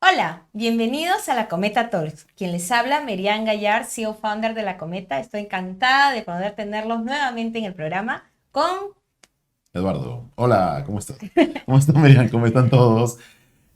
Hola, bienvenidos a La Cometa Talks. Quien les habla, Merian Gallard, CEO Founder de La Cometa. Estoy encantada de poder tenerlos nuevamente en el programa con... Eduardo, hola, ¿cómo estás? ¿Cómo estás, Merian? ¿Cómo están todos?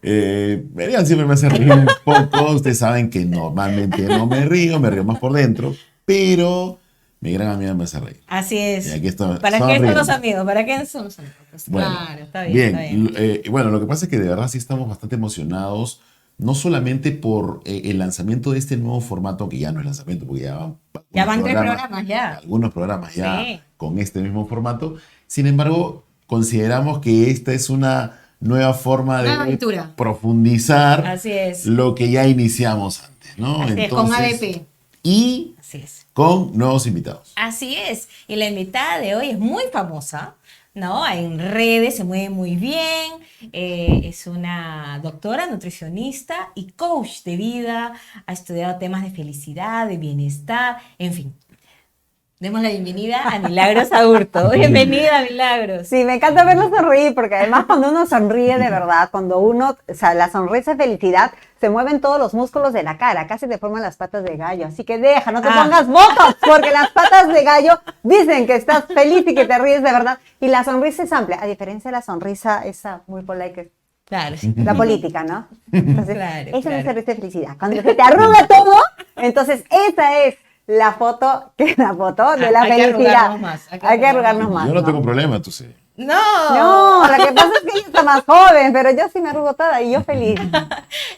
Merian siempre me hace reír un poco. Ustedes saben que normalmente no me río más por dentro, pero mi gran amiga me hace reír. Así Y es. aquí estoy ¿Para qué son los sonriendo. amigos? ¿Para qué son los amigos? Pues Bueno, claro, está bien, está bien. bien. Bueno, lo que pasa es que de verdad sí estamos bastante emocionados, no solamente por el lanzamiento de este nuevo formato, que ya no es lanzamiento, porque ya van Ya van tres programas ya. algunos programas ya Sí, con este mismo formato. Sin embargo, consideramos que esta es una nueva forma una de aventura. profundizar Así es. lo que ya iniciamos antes, ¿no? Así es, con Entonces, ADP. y Así es. con nuevos invitados. Así es. Y la invitada de hoy es muy famosa, ¿no? En redes se mueve muy bien. Es una doctora, nutricionista y coach de vida. Ha estudiado temas de felicidad, de bienestar, en fin. Demos la bienvenida a Milagros Aburto. Bienvenida, Milagros. Sí, me encanta verlo sonreír, porque además cuando uno sonríe de verdad, cuando uno, o sea, la sonrisa de felicidad, se mueven todos los músculos de la cara, casi te forman las patas de gallo. Así que deja, no te pongas botox, porque las patas de gallo dicen que estás feliz y que te ríes de verdad. Y la sonrisa es amplia, a diferencia de la sonrisa esa muy polite que Claro, la política, ¿no? Entonces, claro, esa es la claro. sonrisa de felicidad. Cuando se te arruga todo, entonces esa es la foto de la Hay que felicidad. arrugarnos más. Hay que arrugarnos más, Yo no ¿no? tengo problema, tú sí. No, No, lo que pasa es que ella está más joven, pero yo sí me arrugo toda y yo feliz.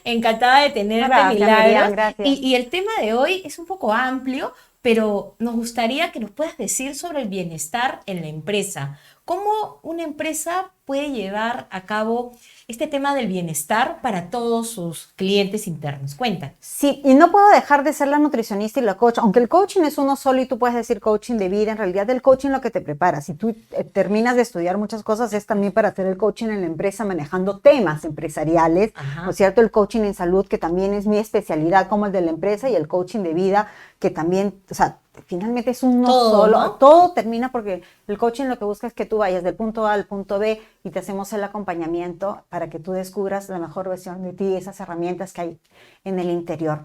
encantada de tenerte, Gracias, Milagros. Miriam, gracias. Y el tema de hoy es un poco amplio, pero nos gustaría que nos puedas decir sobre el bienestar en la empresa. ¿Cómo una empresa puede llevar a cabo este tema del bienestar para todos sus clientes internos? Cuéntanos. Sí, y no puedo dejar de ser la nutricionista y la coach, aunque el coaching es uno solo y tú puedes decir coaching de vida, en realidad el coaching lo que te prepara, si tú terminas de estudiar muchas cosas es también para hacer el coaching en la empresa manejando temas empresariales, Ajá. ¿no es cierto? El coaching en salud, que también es mi especialidad como el de la empresa, y el coaching de vida, que también, o sea, finalmente es uno Todo, solo, ¿no? todo termina porque el coaching lo que busca es que tú vayas del punto A al punto B y te hacemos el acompañamiento para que tú descubras la mejor versión de ti, esas herramientas que hay en el interior.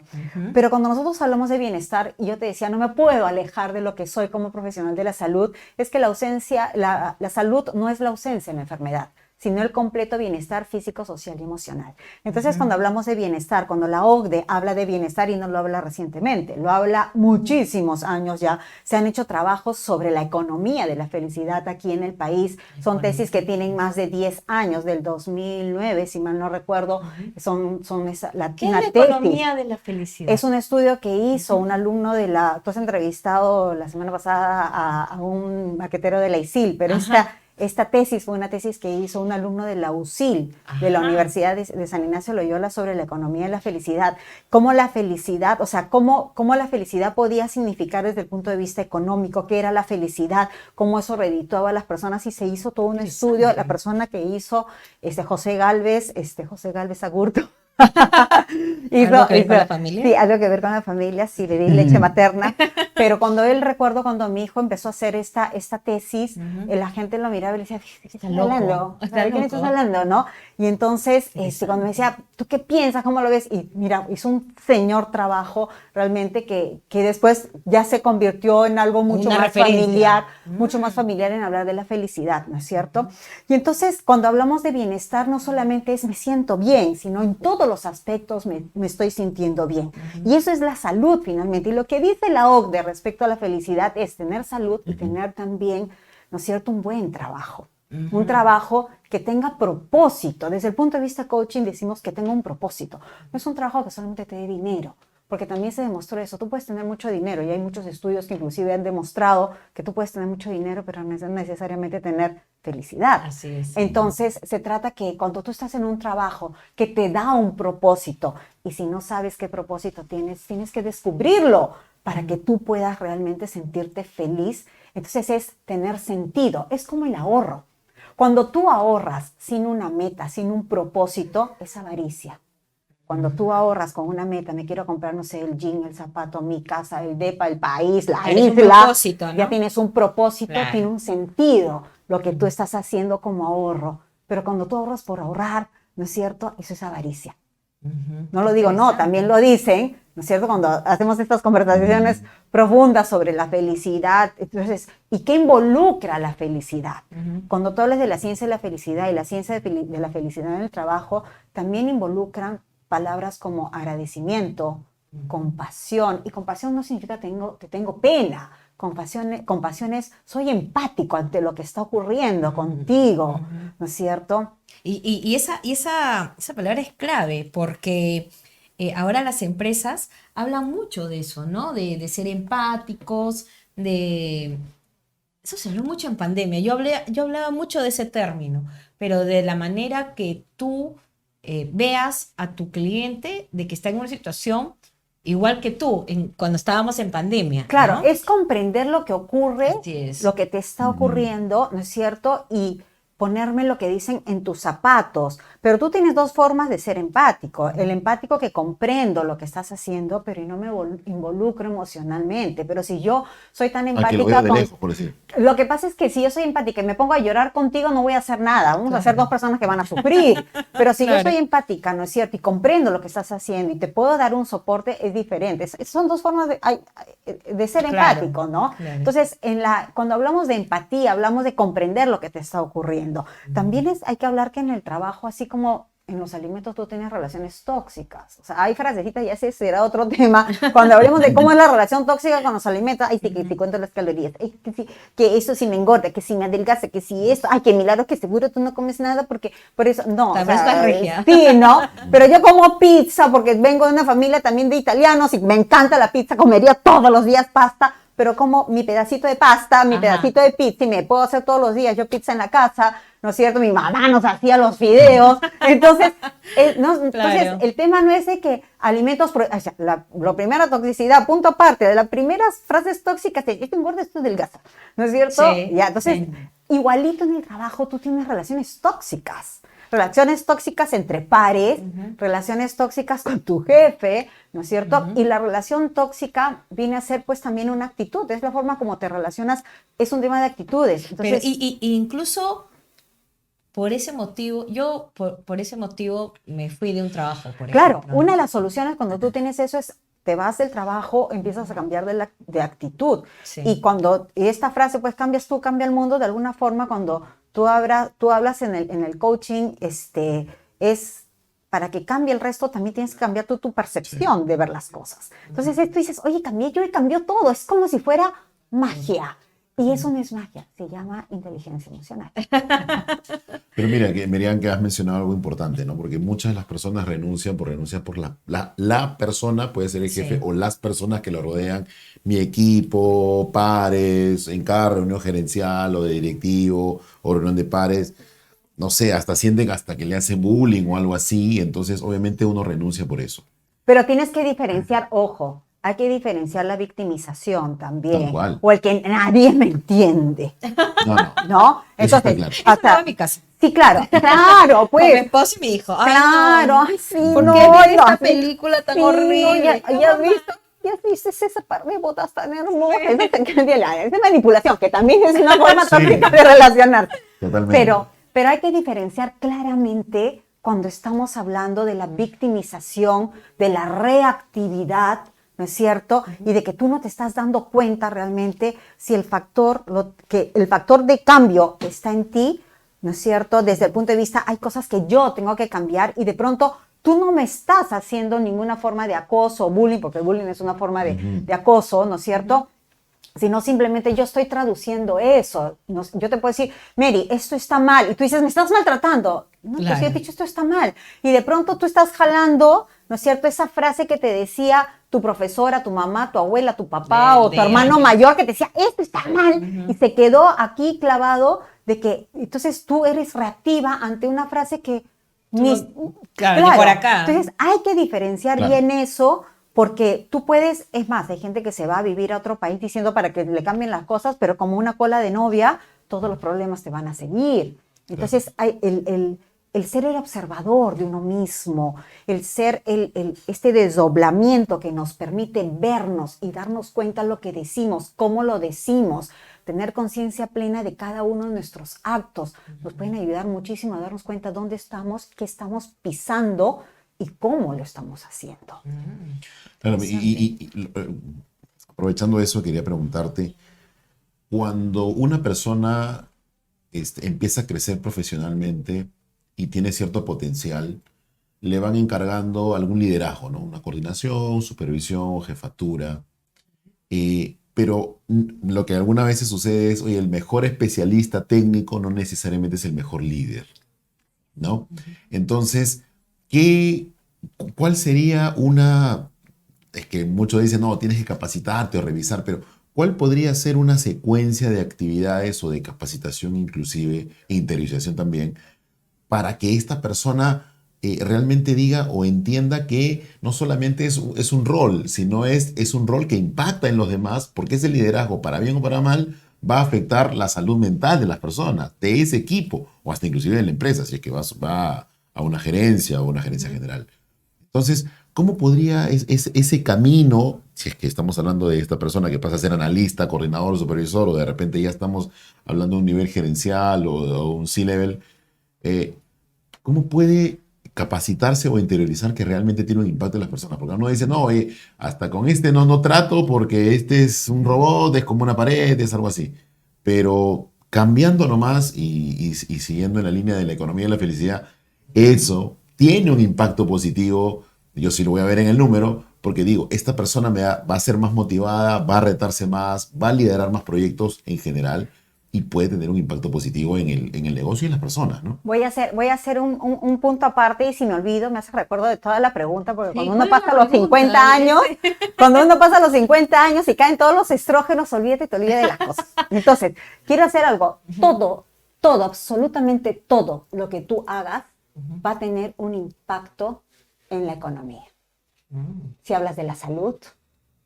Pero cuando nosotros hablamos de bienestar, y yo te decía, no me puedo alejar de lo que soy como profesional de la salud, es que la ausencia, la salud no es la ausencia en la enfermedad, sino el completo bienestar físico, social y emocional. Entonces, cuando hablamos de bienestar, cuando la OCDE habla de bienestar, y no lo habla recientemente, lo habla muchísimos años ya, se han hecho trabajos sobre la economía de la felicidad aquí en el país, son tesis que tienen más de 10 años, del 2009, si mal no recuerdo, son ¿Qué es una la tesis. economía de la felicidad? Es un estudio que hizo un alumno de la... Tú has entrevistado la semana pasada a un maquetero de la ISIL, pero esta tesis fue una tesis que hizo un alumno de la USIL, de la Ajá. Universidad de San Ignacio Loyola, sobre la economía de la felicidad. Cómo la felicidad, o sea, cómo la felicidad podía significar desde el punto de vista económico, qué era la felicidad, cómo eso redituaba a las personas, y se hizo todo un estudio. La persona que hizo, José Galvez Agurto, ¿Algo que ver con la familia? Sí, algo que ver con la familia, sí, le di leche materna, pero cuando recuerdo cuando mi hijo empezó a hacer esta tesis, la gente lo miraba y le decía, ¿de qué estás hablando? Está ¿De quién estás loco. hablando? ¿No? Y entonces, cuando me decía, ¿tú qué piensas? ¿Cómo lo ves? Y mira, hizo un señor trabajo realmente que después ya se convirtió en algo mucho Una más referencia. familiar, mucho más familiar en hablar de la felicidad, ¿no es cierto? Y entonces, cuando hablamos de bienestar, no solamente es me siento bien, sino en todos los aspectos me estoy sintiendo bien. Y eso es la salud finalmente. Y lo que dice la OCDE respecto a la felicidad es tener salud y tener también, ¿no es cierto?, un buen trabajo. Un trabajo que tenga propósito. Desde el punto de vista coaching decimos que tenga un propósito. No es un trabajo que solamente te dé dinero, porque también se demostró eso. Tú puedes tener mucho dinero, y hay muchos estudios que inclusive han demostrado que tú puedes tener mucho dinero, pero no necesariamente tener felicidad. Así es. Entonces, se trata que cuando tú estás en un trabajo que te da un propósito, y si no sabes qué propósito tienes que descubrirlo para que tú puedas realmente sentirte feliz. Entonces, es tener sentido. Es como el ahorro. Cuando tú ahorras sin una meta, sin un propósito, es avaricia. Cuando tú ahorras con una meta, me quiero comprar, no sé, el jean, el zapato, mi casa, el depa, el país, la Tienes un isla, propósito, ¿no? ya tienes un propósito, Claro. tiene un sentido lo que tú estás haciendo como ahorro. Pero cuando tú ahorras por ahorrar, ¿no es cierto? Eso es avaricia. No lo digo, no, también lo dicen, ¿no es cierto? Cuando hacemos estas conversaciones profundas sobre la felicidad, entonces, ¿y qué involucra la felicidad? Cuando tú hablas de la ciencia de la felicidad y la ciencia de la felicidad en el trabajo, también involucran palabras como agradecimiento, compasión, y compasión no significa que tengo pena. Compasión es, soy empático ante lo que está ocurriendo contigo, ¿no es cierto? Esa palabra es clave porque ahora las empresas hablan mucho de eso, ¿no? De ser empáticos, de... Eso se habló mucho en pandemia. Yo hablaba mucho de ese término, pero de la manera que tú veas a tu cliente de que está en una situación igual que tú cuando estábamos en pandemia, Claro, ¿no? es comprender lo que ocurre, Así es. lo que te está ocurriendo, ¿no es cierto? Y ponerme lo que dicen en tus zapatos. Pero tú tienes dos formas de ser empático. El empático que comprendo lo que estás haciendo, pero y no me involucro emocionalmente. Pero si yo soy tan Ah, que lo veo empática de con... lejos, por decir. Lo que pasa es que si yo soy empática y me pongo a llorar contigo, no voy a hacer nada. Vamos a ser dos personas que van a sufrir. Pero si yo soy empática, ¿no es cierto? Y comprendo lo que estás haciendo y te puedo dar un soporte, es diferente. Son dos formas de ser empático, ¿no? Claro. Entonces, cuando hablamos de empatía, hablamos de comprender lo que te está ocurriendo. También hay que hablar que en el trabajo, así como en los alimentos, tú tienes relaciones tóxicas. O sea, hay frasecitas, ya ese será otro tema. Cuando hablemos de cómo es la relación tóxica con los alimentos, ay, sí, que si cuento las calorías, ay, que eso sí me engorda, que si me adelgaza, que si esto, ay, que milagro que seguro tú no comes nada porque por eso, no. Tal vez estás regia. Sí, ¿no? Pero yo como pizza porque vengo de una familia también de italianos y me encanta la pizza, comería todos los días pasta, pero como mi pedacito de pasta, mi pedacito de pizza y me puedo hacer todos los días yo pizza en la casa, ¿no es cierto? Mi mamá nos hacía los fideos. Entonces, Claro. el tema no es de que alimentos, la primera toxicidad, punto aparte, de las primeras frases tóxicas es, esto engorda, esto delgaza, ¿no es cierto? Sí, Ya, entonces, sí. igualito en el trabajo tú tienes relaciones tóxicas. Relaciones tóxicas entre pares, relaciones tóxicas con tu jefe, ¿no es cierto? Y la relación tóxica viene a ser pues también una actitud, es la forma como te relacionas, es un tema de actitudes. Entonces, Pero, y incluso por ese motivo, yo por ese motivo me fui de un trabajo, por claro, ejemplo. una de las soluciones cuando tú tienes eso es, te vas del trabajo, empiezas a cambiar de actitud. Sí. Y cuando esta frase, pues cambias tú, cambia el mundo, de alguna forma, cuando tú hablas en el coaching, es para que cambie el resto, también tienes que cambiar tu percepción de ver las cosas. Entonces tú dices, oye, cambió todo, es como si fuera magia. Y eso no es magia, se llama inteligencia emocional. Pero mira, Miriam, que has mencionado algo importante, ¿no? Porque muchas de las personas renuncian por la persona, puede ser el jefe, Sí. o las personas que lo rodean, mi equipo, pares, en cada reunión gerencial o de directivo o reunión de pares, no sé, hasta sienten hasta que le hacen bullying o algo así, entonces obviamente uno renuncia por eso. Pero tienes que diferenciar, ojo, hay que diferenciar la victimización también. Tal cual. O el que nadie me entiende, No, no, ¿no? eso está Entonces, claro. Eso estaba en mi casa. sí, claro, Con mi pues. esposo y mi hijo. Ay, Claro, no. ay, sí, ¿Por no, qué vi esta oiga, película tan sí, horrible? Ya has visto. Ya viste esa par de botas tan hermosas. Esa manipulación, que también es una forma Sí. tóxica de relacionarse. Totalmente. Pero hay que diferenciar claramente cuando estamos hablando de la victimización, de la reactividad, ¿no es cierto? Y de que tú no te estás dando cuenta realmente si el factor de cambio está en ti, ¿no es cierto? Desde el punto de vista, hay cosas que yo tengo que cambiar y de pronto tú no me estás haciendo ninguna forma de acoso o bullying, porque el bullying es una forma de acoso, ¿no es cierto? Sino simplemente yo estoy traduciendo eso. Yo te puedo decir, Mary, esto está mal. Y tú dices, me estás maltratando. No, Claro. pues yo he dicho, esto está mal. Y de pronto tú estás jalando, ¿no es cierto? Esa frase que te decía tu profesora, tu mamá, tu abuela, tu papá o tu hermano mayor que te decía, esto está mal. Y se quedó aquí clavado de que, entonces tú eres reactiva ante una frase que... Claro, ni por acá. Entonces hay que diferenciar Claro. bien eso. Porque tú puedes, es más, hay gente que se va a vivir a otro país diciendo para que le cambien las cosas, pero como una cola de novia, todos los problemas te van a seguir. Entonces, hay el ser el observador de uno mismo, el ser este desdoblamiento que nos permite vernos y darnos cuenta de lo que decimos, cómo lo decimos, tener conciencia plena de cada uno de nuestros actos, nos pueden ayudar muchísimo a darnos cuenta dónde estamos, qué estamos pisando, y cómo lo estamos haciendo. Claro, aprovechando eso, quería preguntarte, cuando una persona empieza a crecer profesionalmente y tiene cierto potencial, le van encargando algún liderazgo, ¿no? Una coordinación, supervisión, jefatura. Pero lo que algunas veces sucede es, oye, el mejor especialista técnico no necesariamente es el mejor líder, ¿no? Entonces, ¿cuál sería una... Es que muchos dicen, no, tienes que capacitarte o revisar, pero ¿cuál podría ser una secuencia de actividades o de capacitación inclusive, e interiorización también, para que esta persona realmente diga o entienda que no solamente es un rol, sino es un rol que impacta en los demás, porque ese liderazgo, para bien o para mal, va a afectar la salud mental de las personas, de ese equipo, o hasta inclusive de la empresa, si es que va a una gerencia o una gerencia general? Entonces, ¿cómo podría ese camino, si es que estamos hablando de esta persona que pasa a ser analista, coordinador, supervisor, o de repente ya estamos hablando de un nivel gerencial o un C-level, ¿cómo puede capacitarse o interiorizar que realmente tiene un impacto en las personas? Porque uno dice, no, hasta con no trato porque este es un robot, es como una pared, es algo así. Pero cambiando nomás y siguiendo en la línea de la economía y la felicidad, eso tiene un impacto positivo. Yo sí lo voy a ver en el número, porque digo, esta persona va a ser más motivada, va a retarse más, va a liderar más proyectos en general y puede tener un impacto positivo en el negocio y en las personas, ¿no? Voy a hacer un punto aparte y si me olvido, me hace recuerdo de toda la pregunta, porque cuando uno pasa los 50 años, cuando uno pasa los 50 años y caen todos los estrógenos, olvídate, te olvidas de las cosas. Entonces, quiero hacer algo. Todo, absolutamente todo lo que tú hagas va a tener un impacto en la economía. Si hablas de la salud,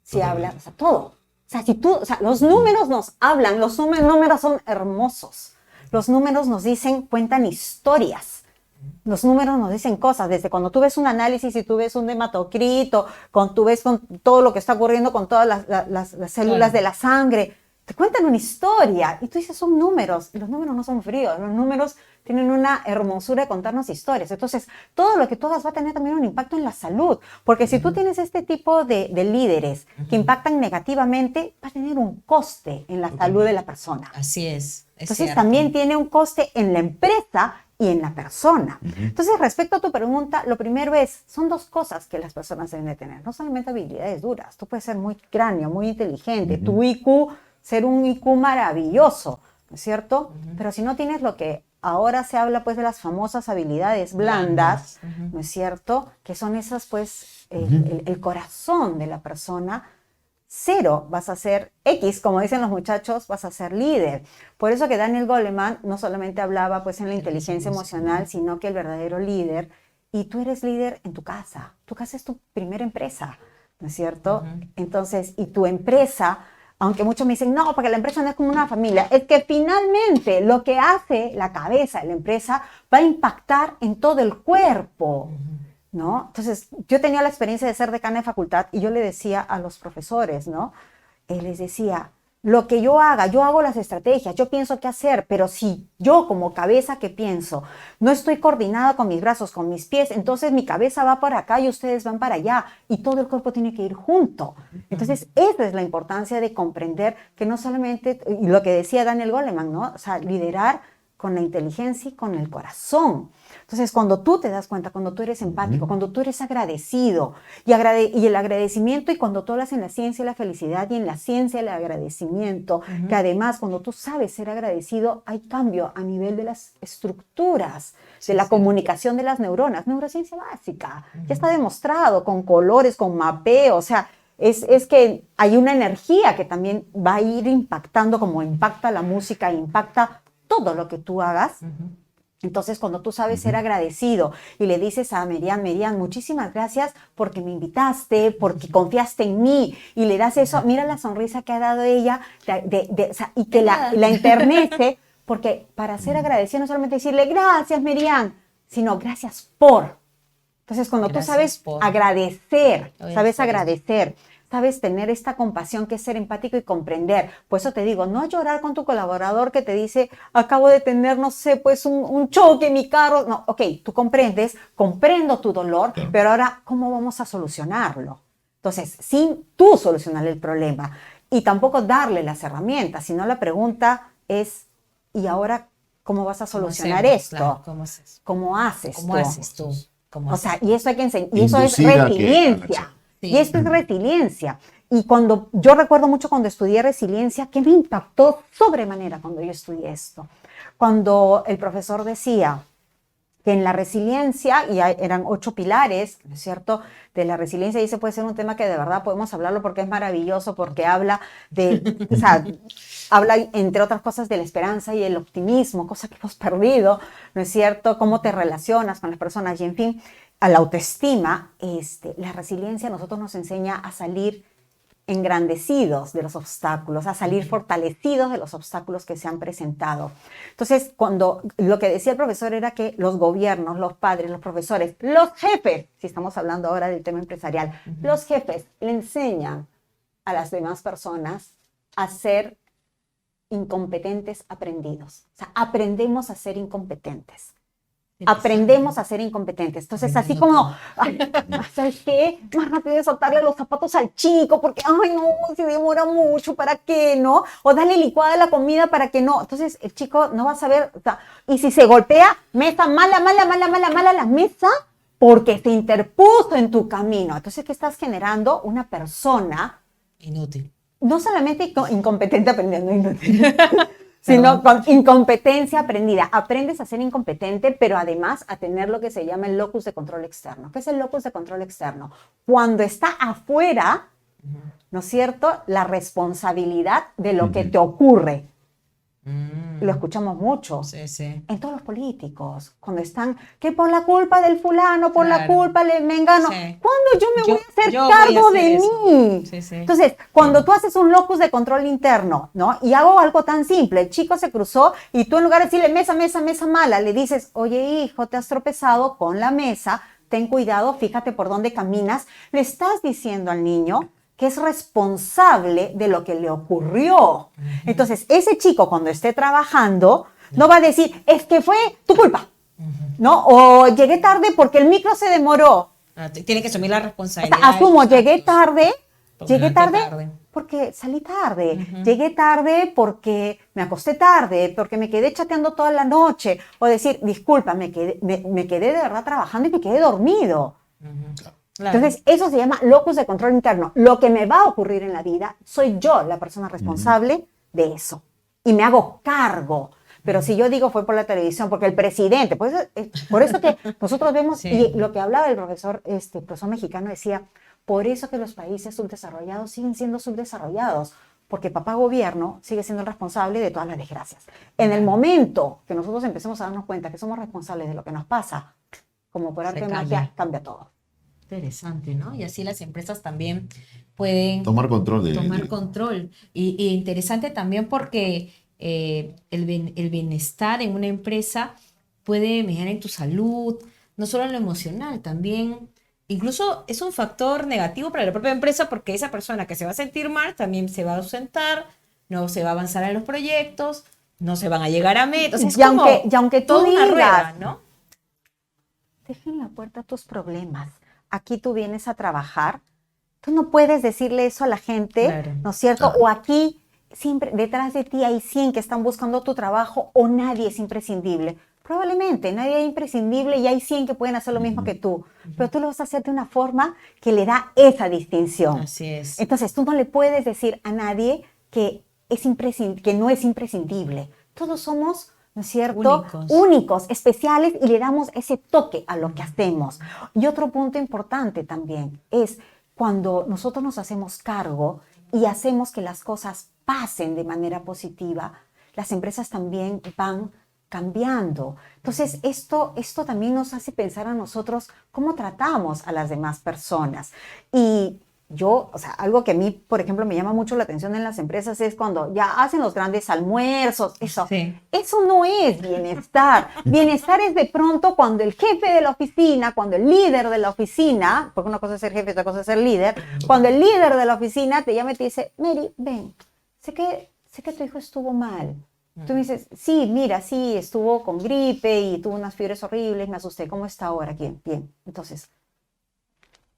si hablas, o sea, todo. O sea, los números nos hablan, los números son hermosos. Los números nos dicen, cuentan historias. Los números nos dicen cosas, desde cuando tú ves un análisis y tú ves un hematocrito, cuando tú ves con todo lo que está ocurriendo con todas las células de la sangre, te cuentan una historia y tú dices, son números, y los números no son fríos, los números tienen una hermosura de contarnos historias. Entonces, todo lo que tú hagas va a tener también un impacto en la salud, porque si tú tienes este tipo de líderes que impactan negativamente, va a tener un coste en la salud de la persona. Así es. Entonces, cierto. también tiene un coste en la empresa y en la persona. Entonces, respecto a tu pregunta, lo primero son dos cosas que las personas deben de tener, no solamente habilidades duras. Tú puedes ser muy cráneo, muy inteligente, tu IQ, ser un IQ maravilloso, ¿no es cierto? Pero si no tienes lo que ahora se habla pues de las famosas habilidades blandas, ¿no es cierto? Que son esas pues el corazón de la persona. Cero, vas a ser X, como dicen los muchachos, vas a ser líder. Por eso que Daniel Goleman no solamente hablaba pues en la inteligencia emocional, sino que el verdadero líder, y tú eres líder en tu casa es tu primera empresa, ¿no es cierto? Entonces, y tu empresa, aunque muchos me dicen, no, porque la empresa no es como una familia, es que finalmente lo que hace la cabeza de la empresa va a impactar en todo el cuerpo, ¿no? Entonces, yo tenía la experiencia de ser decana de facultad y yo le decía a los profesores, ¿no? Les decía, lo que yo haga, yo hago las estrategias, yo pienso qué hacer, pero si yo como cabeza que pienso, no estoy coordinada con mis brazos, con mis pies, entonces mi cabeza va para acá y ustedes van para allá y todo el cuerpo tiene que ir junto. Entonces, esa es la importancia de comprender que no solamente, y lo que decía Daniel Goleman, ¿no? O sea, liderar con la inteligencia y con el corazón. Entonces, cuando tú te das cuenta, cuando tú eres empático, cuando tú eres agradecido, y el agradecimiento, y cuando tú hablas en la ciencia de la felicidad y en la ciencia del agradecimiento, que además cuando tú sabes ser agradecido, hay cambio a nivel de las estructuras, de la comunicación de las neuronas, neurociencia básica, ya está demostrado con colores, con mapeo, o sea, es que hay una energía que también va a ir impactando como impacta la música, impacta todo lo que tú hagas. Entonces, cuando tú sabes ser agradecido y le dices a Merian, muchísimas gracias porque me invitaste, porque confiaste en mí, y le das eso, mira la sonrisa que ha dado ella, o sea, y que la enternece, porque para ser agradecido no solamente decirle gracias, Merian, sino gracias por. Entonces, cuando tú sabes agradecer, sabes agradecer, sabes tener esta compasión que es ser empático y comprender. Por eso te digo, no llorar con tu colaborador que te dice, acabo de tener, no sé, pues un choque en mi carro. No, ok, tú comprendes, comprendo tu dolor, Claro. pero ahora, ¿cómo vamos a solucionarlo? Entonces, sin tú solucionar el problema y tampoco darle las herramientas, sino la pregunta es, ¿y ahora cómo vas a ¿Cómo solucionar hacemos? esto? Claro, ¿cómo haces? ¿Cómo haces ¿Cómo tú? haces tú? ¿Cómo O sea, haces y eso hay que enseñar, y eso es Inducir a la resiliencia. acción. Sí. Y esto es resiliencia. Y cuando yo recuerdo mucho cuando estudié resiliencia, que me impactó sobremanera cuando yo estudié esto. Cuando el profesor decía que en la resiliencia, y eran 8 pilares, ¿no es cierto?, de la resiliencia, y ese puede ser un tema que de verdad podemos hablarlo porque es maravilloso, porque habla de, o sea, habla entre otras cosas de la esperanza y el optimismo, cosa que hemos perdido, ¿no es cierto?, cómo te relacionas con las personas y en fin, a la autoestima. La resiliencia a nosotros nos enseña a salir engrandecidos de los obstáculos, a salir fortalecidos de los obstáculos que se han presentado. Entonces, cuando lo que decía el profesor era que los gobiernos, los padres, los profesores, los jefes, si estamos hablando ahora del tema empresarial, los jefes le enseñan a las demás personas a ser incompetentes aprendidos. O sea, aprendemos a ser incompetentes. Aprendemos a ser incompetentes. Entonces, así como, ay, ¿sabes qué? Más rápido de soltarle los zapatos al chico, porque, ay, no, se demora mucho, ¿para qué, no? O dale licuada a la comida para que no. Entonces, el chico no va a saber, o sea, y si se golpea, mesa mala, mala, mala, mala, mala la mesa, porque se interpuso en tu camino. Entonces, ¿qué estás generando? Una persona Inútil. no solamente incompetente aprendiendo, inútil, sino con incompetencia aprendida. Aprendes a ser incompetente, pero además a tener lo que se llama el locus de control externo. ¿Qué es el locus de control externo? Cuando está afuera, ¿no es cierto?, la responsabilidad de lo que te ocurre. Lo escuchamos mucho. Sí, sí. En todos los políticos, cuando están, que por la culpa del fulano, por la Claro. culpa le mengano, Sí. ¿cuándo yo me voy a hacer yo voy a cargo hacer de eso. mí? Sí, sí. Entonces, cuando tú haces un locus de control interno, ¿no? Y hago algo tan simple, el chico se cruzó y tú en lugar de decirle mesa, mesa, mesa mala, le dices, oye hijo, te has tropezado con la mesa, ten cuidado, fíjate por dónde caminas, le estás diciendo al niño que es responsable de lo que le ocurrió. Entonces, ese chico cuando esté trabajando, no va a decir, es que fue tu culpa, ¿no? O llegué tarde porque el micro se demoró. Tiene que asumir la O sea, responsabilidad. asumo, de sus llegué actos. tarde, Porque llegué levanté tarde porque salí tarde, llegué tarde porque me acosté tarde, porque me quedé chateando toda la noche, o decir, disculpa, me quedé de verdad trabajando y me quedé dormido. Claro. Entonces, eso se llama locus de control interno. Lo que me va a ocurrir en la vida, soy yo la persona responsable de eso. Y me hago cargo. Pero si yo digo fue por la televisión, porque el presidente, por eso que nosotros vemos, Sí. y lo que hablaba el profesor mexicano decía, por eso que los países subdesarrollados siguen siendo subdesarrollados, porque papá gobierno sigue siendo el responsable de todas las desgracias. En el momento que nosotros empecemos a darnos cuenta que somos responsables de lo que nos pasa, como por arte de magia, cambia todo. Interesante, ¿no? Y así las empresas también pueden Tomar control de... tomar control. Y interesante también porque el bienestar en una empresa puede mejorar en tu salud, no solo en lo emocional, también. Incluso es un factor negativo para la propia empresa porque esa persona que se va a sentir mal también se va a ausentar, no se va a avanzar en los proyectos, no se van a llegar a metas. Es Y aunque tú toda una digas, rueda, ¿no? dejen la puerta a tus problemas. Aquí tú vienes a trabajar. Tú no puedes decirle eso a la gente, Claro. ¿no es cierto? O aquí, siempre detrás de ti hay 100 que están buscando tu trabajo o nadie es imprescindible. Probablemente nadie es imprescindible y hay 100 que pueden hacer lo mismo que tú. Pero tú lo vas a hacer de una forma que le da esa distinción. Así es. Entonces, tú no le puedes decir a nadie que no es imprescindible. Todos somos, ¿no es cierto?, únicos, especiales, y le damos ese toque a lo que hacemos. Y otro punto importante también es cuando nosotros nos hacemos cargo y hacemos que las cosas pasen de manera positiva, las empresas también van cambiando. Entonces, esto también nos hace pensar a nosotros cómo tratamos a las demás personas. Y yo, o sea, algo que a mí, por ejemplo, me llama mucho la atención en las empresas es cuando ya hacen los grandes almuerzos, eso. Sí. Eso no es bienestar. Bienestar es de pronto cuando el jefe de la oficina, cuando el líder de la oficina, porque una cosa es ser jefe, otra cosa es ser líder, cuando el líder de la oficina te llama y te dice, Mary, ven, sé que tu hijo estuvo mal. Tú me dices, sí, mira, sí, estuvo con gripe y tuvo unas fiebres horribles, me asusté. ¿Cómo está ahora? Bien, bien. Entonces,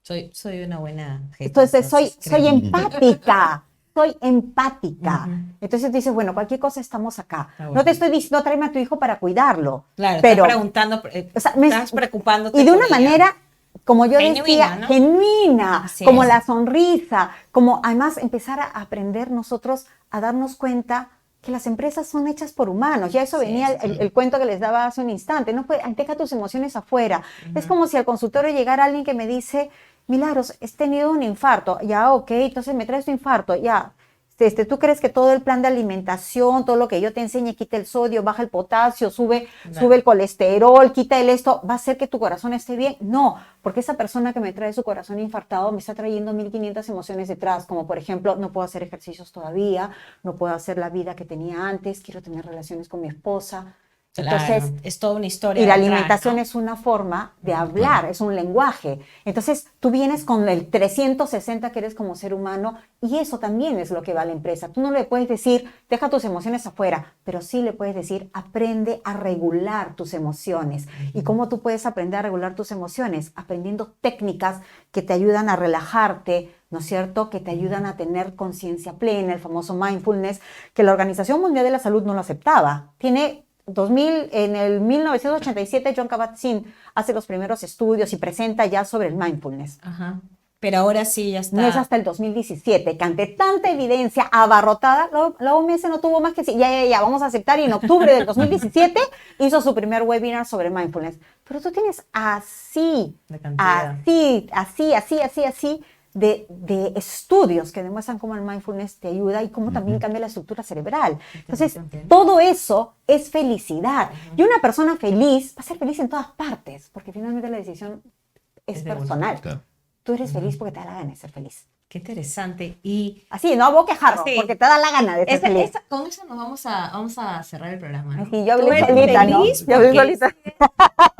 Soy una buena jefa. entonces soy creo. empática. Soy empática. Ujú. Entonces dices, bueno, cualquier cosa estamos acá. Está No bueno. te estoy diciendo tráeme a tu hijo para cuidarlo. Claro, pero, estás preguntando, o sea, estás preocupándote y de por una ella. manera, como yo Genuina, decía, ¿no? genuina, Así como es. la sonrisa, como además empezar a aprender nosotros a darnos cuenta que las empresas son hechas por humanos. Ya eso Sí, venía sí. el cuento que les daba hace un instante. No puede, deja tus emociones afuera. Es como si al consultorio llegara alguien que me dice, Milagros, he tenido un infarto. Ya, ok, entonces me traes tu infarto. Ya, ¿tú crees que todo el plan de alimentación, todo lo que yo te enseñe, quita el sodio, baja el potasio, sube el colesterol, quita el esto, va a hacer que tu corazón esté bien? No, porque esa persona que me trae su corazón infartado me está trayendo 1500 emociones detrás, como por ejemplo, no puedo hacer ejercicios todavía, no puedo hacer la vida que tenía antes, quiero tener relaciones con mi esposa. Claro, Entonces, es toda una historia y la detrás, alimentación ¿no? es una forma de hablar, es un lenguaje. Entonces, tú vienes con el 360 que eres como ser humano y eso también es lo que va a la empresa. Tú no le puedes decir, deja tus emociones afuera, pero sí le puedes decir, aprende a regular tus emociones. ¿Y cómo tú puedes aprender a regular tus emociones? Aprendiendo técnicas que te ayudan a relajarte, ¿no es cierto? Que te ayudan a tener conciencia plena, el famoso mindfulness, que la Organización Mundial de la Salud no lo aceptaba. En el 1987 John Kabat-Zinn hace los primeros estudios y presenta ya sobre el mindfulness. Ajá. Pero ahora sí ya está. No es hasta el 2017 que ante tanta evidencia abarrotada, la OMS no tuvo más que decir, ya, vamos a aceptar, y en octubre del 2017 hizo su primer webinar sobre mindfulness. Pero tú tienes así de estudios que demuestran cómo el mindfulness te ayuda y cómo también cambia la estructura cerebral. Entonces, todo eso es felicidad. Y una persona feliz va a ser feliz en todas partes, porque finalmente la decisión es personal. Claro. Tú eres feliz porque te da la gana de ser feliz. Qué interesante. Y Así, no a boquejarro, Sí. porque te da la gana de ser feliz. con eso nos vamos a cerrar el programa, ¿no? Así, yo Tú hablé eres solita, ¿no? feliz Yo hablé porque solita.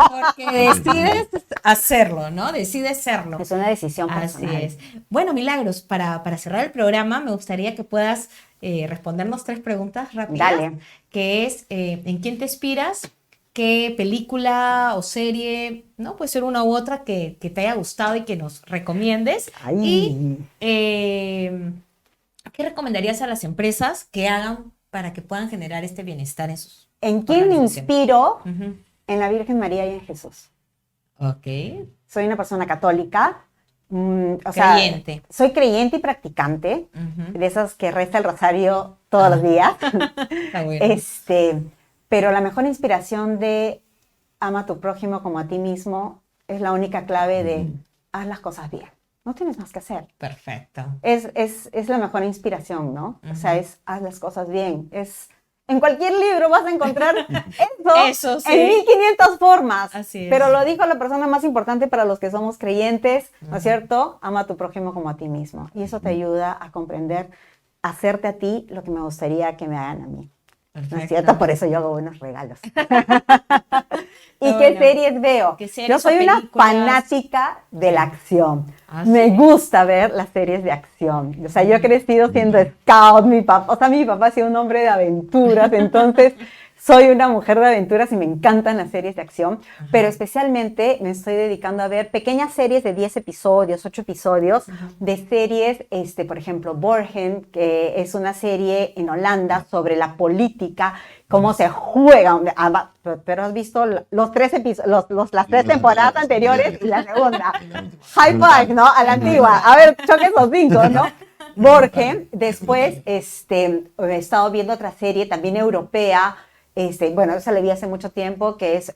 porque decides hacerlo, ¿no? Decides serlo. Es una decisión Así personal. es. Bueno, Milagros, para cerrar el programa, me gustaría que puedas respondernos 3 preguntas rápidas. Dale. Que es, ¿en quién te inspiras? ¿Qué película o serie, no? Puede ser una u otra que te haya gustado y que nos recomiendes. Ay. Y ¿qué recomendarías a las empresas que hagan para que puedan generar este bienestar en sus ¿En quién me organizaciones? inspiro? Ujú. En la Virgen María y en Jesús. Ok. Soy una persona católica. O sea, Creyente. soy creyente y practicante, Ujú. de esas que reza el rosario todos los días. Está bueno. Pero la mejor inspiración de ama a tu prójimo como a ti mismo es la única clave de haz las cosas bien. No tienes más que hacer. Perfecto. Es la mejor inspiración, ¿no? O sea, es haz las cosas bien. En cualquier libro vas a encontrar Eso sí. en 1500 formas. Así es. Pero lo dijo la persona más importante para los que somos creyentes, ¿no es cierto? Ama a tu prójimo como a ti mismo. Y eso te ayuda a comprender, a hacerte a ti lo que me gustaría que me hagan a mí. ¿No es Perfecto. cierto? Por eso yo hago buenos regalos. ¿Y Bueno. qué series veo? ¿Qué series Yo soy o una películas? fanática de la acción. Ah, Me sí. gusta ver las series de acción. O sea, yo he crecido siendo scout, mi papá ha sido un hombre de aventuras, entonces soy una mujer de aventuras y me encantan las series de acción, pero especialmente me estoy dedicando a ver pequeñas series de 10 episodios, 8 episodios, de series, por ejemplo, Borgen, que es una serie en Holanda sobre la política, cómo se juega. Pero has visto las 3 temporadas anteriores y la segunda. High five, ¿no? A la antigua. A ver, choque esos 5, ¿no? Borgen. Después, he estado viendo otra serie también europea. Bueno, esa la vi hace mucho tiempo, que es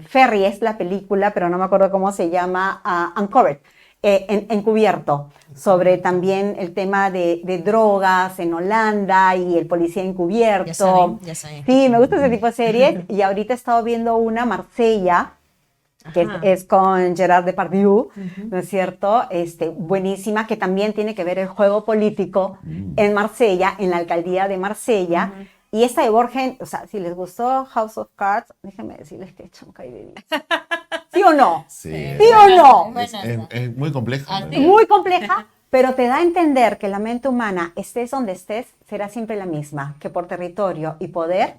Ferry, es la película, pero no me acuerdo cómo se llama, Uncovered, encubierto, sobre también el tema de drogas en Holanda y el policía encubierto. Ya saben. Sí, me gusta ese tipo de series. Y ahorita he estado viendo una, Marsella, que Ajá. es con Gerard Depardieu, ¿no es cierto? Buenísima, que también tiene que ver el juego político en Marsella, en la alcaldía de Marsella. Y esta de Borgen, o sea, si les gustó House of Cards, déjenme decirles que chonca y de ¿sí o no? Sí, ¿Sí o no? es muy compleja. Así ¿no? Muy compleja, pero te da a entender que la mente humana, estés donde estés, será siempre la misma, que por territorio y poder,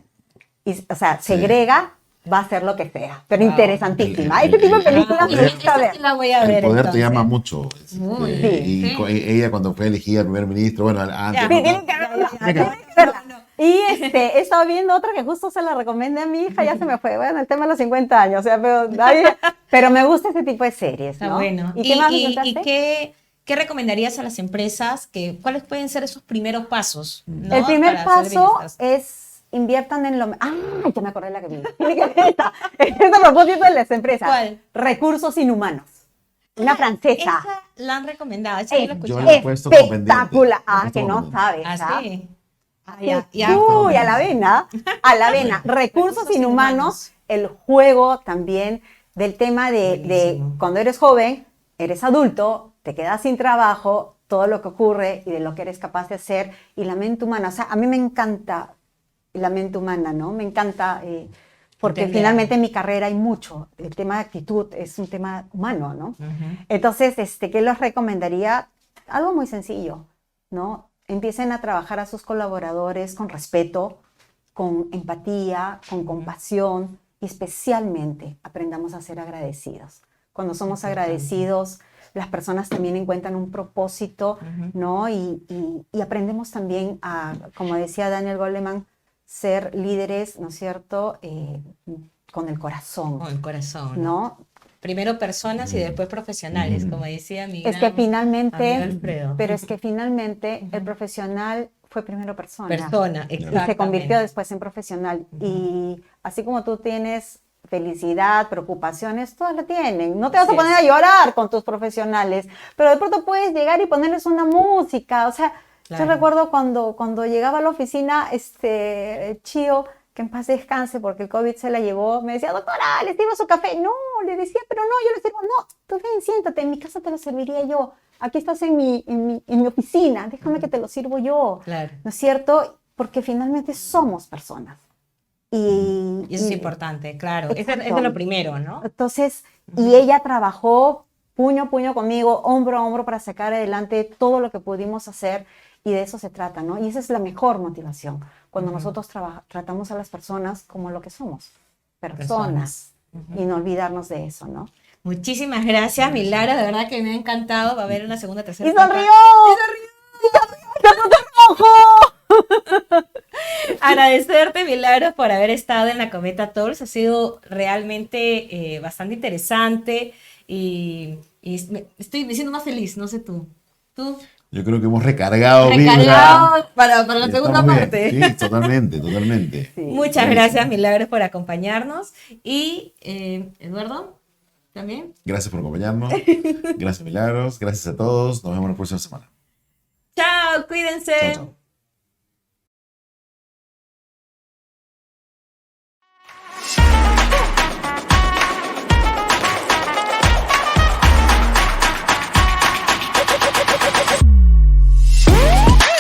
y, o sea, Sí. segrega, va a hacer lo que sea. Pero Wow. interesantísima. Este tipo de películas me gusta Esa ver. sí la voy a El ver, poder te entonces. llama mucho. Muy bien, Y sí. ella cuando fue elegida primer ministro, bueno, antes. Ya. Sí, ¿no? tienen que verla. Ya, Tienen ya. que verla. Y he estado viendo otra que justo se la recomendé a mi hija, ya se me fue. Bueno, el tema de los 50 años, o sea, pero me gusta ese tipo de series, Está ¿no? bueno. ¿Y qué más me y contaste? qué recomendarías a las empresas? ¿Cuáles pueden ser esos primeros pasos? ¿No? El primer Para ser paso bienestas? es inviertan en lo... ¡Ah! Ya me acordé de la que vi. Tiene que ver esta. Este es a propósito de las empresas. ¿Cuál? Recursos inhumanos. Una francesa. Esa la han recomendado, esa yo la Yo escuché. la he puesto como pendiente. Espectacular. La he Ah, puesto que como no pendiente. sabes. Ah, ¿ah? sí. Ah, Ya, sí. ya. Uy, a la avena. A la avena. Recursos Recursos inhumanos. El juego también del tema de Buenísimo. cuando eres joven, eres adulto, te quedas sin trabajo, todo lo que ocurre y de lo que eres capaz de hacer y la mente humana. O sea, a mí me encanta la mente humana, ¿no? Me encanta porque Entender. finalmente en mi carrera hay mucho. El tema de actitud es un tema humano, ¿no? Ujú. Entonces, ¿qué les recomendaría? Algo muy sencillo, ¿no? Empiecen a trabajar a sus colaboradores con respeto, con empatía, con compasión y especialmente aprendamos a ser agradecidos. Cuando somos Importante. agradecidos, las personas también encuentran un propósito, ¿no? Y aprendemos también a, como decía Daniel Goleman, ser líderes, ¿no es cierto? Con el corazón, Con el corazón. ¿no? Primero personas y después profesionales, como decía mi Es que gran finalmente, amigo Alfredo. pero es que finalmente el profesional fue primero persona. Persona, Y exactamente. se convirtió después en profesional. Y así como tú tienes felicidad, preocupaciones, todas la tienen. No te vas a Así poner es. a llorar con tus profesionales, pero de pronto puedes llegar y ponerles una música. O sea, Claro. yo recuerdo cuando llegaba a la oficina, Chío, que en paz descanse porque el COVID se la llevó, me decía, doctora, ¿le sirvo su café? No, le decía, pero no, yo le sirvo, no, tú ven, siéntate, en mi casa te lo serviría yo. Aquí estás en mi oficina, déjame que te lo sirvo yo. Claro. ¿No es cierto? Porque finalmente somos personas. Y eso es importante, claro. Eso es Exacto. lo primero, ¿no? Entonces, y ella trabajó puño a puño conmigo, hombro a hombro para sacar adelante todo lo que pudimos hacer y de eso se trata, ¿no? Y esa es la mejor motivación, cuando nosotros tratamos a las personas como lo que somos, personas, y no olvidarnos de eso, ¿no? Muchísimas gracias, Milagros, de verdad que me ha encantado. Va a haber una segunda, tercera. ¡Y cuarta. sonrió! ¡Y sonrió! Agradecerte, Milagros, por haber estado en la Cometa Talks. Ha sido realmente bastante interesante y me siento más feliz, no sé tú. ¿Tú? Yo creo que hemos recargado Recargado para la Y segunda estamos bien. parte. Sí, totalmente, totalmente. Sí. Muchas gracias, Milagros, por acompañarnos. Y, Eduardo, ¿también? Gracias por acompañarnos. Gracias, Milagros. Gracias a todos. Nos vemos la próxima semana. Chao, cuídense. Chao, chao.